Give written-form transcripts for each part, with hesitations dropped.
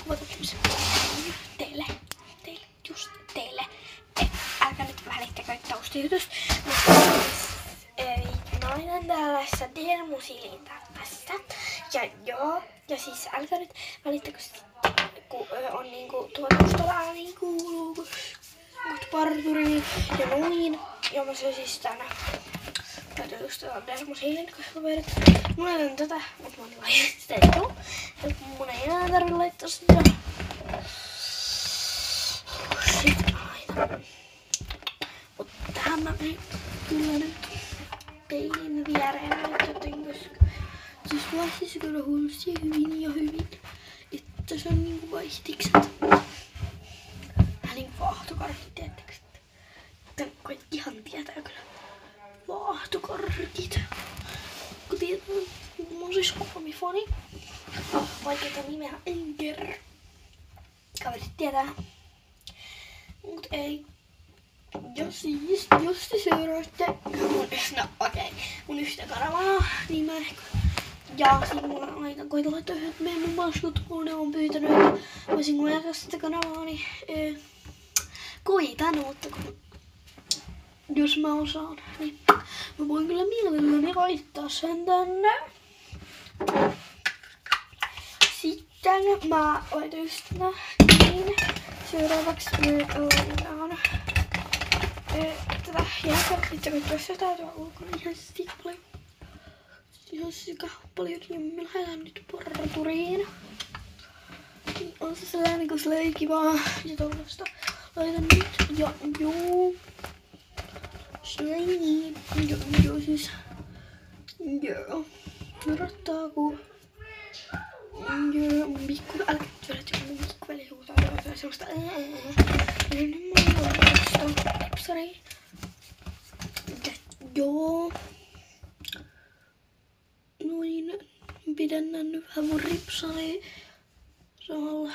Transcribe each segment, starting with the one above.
kuvata tämmösen teille. Just teille. Älkää nyt välittäkö taustajutusta. Nainen tällaisessa dermosilin tässä. Ja siis älkää nyt välittäkö kun on niinku tuolla taustalla niinku parturi ja noin. Ja mä söin siis tänä. Täytyy just tätä dermosilin kasvavedet. Mun ei ole tätä, mut mä oon laittanut sitä ei tuu. Mun ei enää tarvi laittaa sitä. Sitten mä laitan. Mut tähän mä kyllä nyt peilin viereen nyt joten koska siis vaihtis kyllä hullusti hyvin ja hyvin. Että se on niinku vaihtikset. Vähän niinku vaahtokarkit, tiedättekö? Kaikkihan tietää kyllä vaahtokarkit. Kun tietää, mä oon siis Suomi-fani. Vaikeeta nimeä en kerro. Kaverit tietää. Mut ei. Jos te seuraatte mun yhtä kanavaa, niin mä ehkä jaasin mulla koitan laittaa yhdet meidän maskut, kun ne on pyytänyt, että voisin kun jakaa sitä kanavaa, niin koitan, mutta kun jos mä osaan, niin mä voin kyllä mielelläni laittaa sen tänne. Sitten mä laitan just niin. Seuraavaksi me laitetaan tätä jääkarkkia, jossa täytyy ulkona ihan paljon niin me lähdetään nyt parturiin. On se sellainen kun silleen kivaa ja tollaista. Laitan nyt ja joo. Slime. Joo siis. Joo. Odottaa kun. Joo mun pikku. Älkää nyt vedät joku mun pikkuveli huutaa jotain sellaista. Nyt mä oon lipsari. Joo. Noin. Pidennän nyt vähän mun ripsari. Samalla.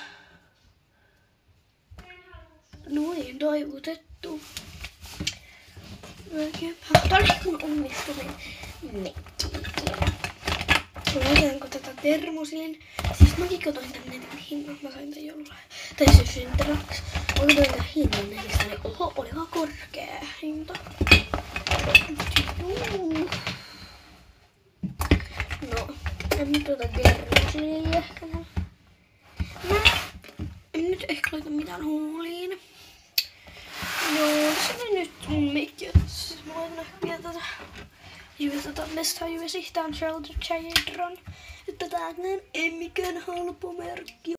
Noin, toivotettu. Tää oli mun onnistumin nettiä. Laitaanko tätä termosilin? Siis mäkin katoin tän netin hinnan. Mä sain tän jollain. Tai siis synteraks. Mä katoin tän hinnan netistä, niin oho, olikaan korkea hinta. No, en nyt ota termosiliin ehkä. Mä en nyt ehkä laita mitään huuliin. Joo, se on nyt mun mikki. Siis mä laitan ehkä vielä tätä. Mesta juuri sihtään Shelter Chadron. Että tää ei mikään halpa merkki.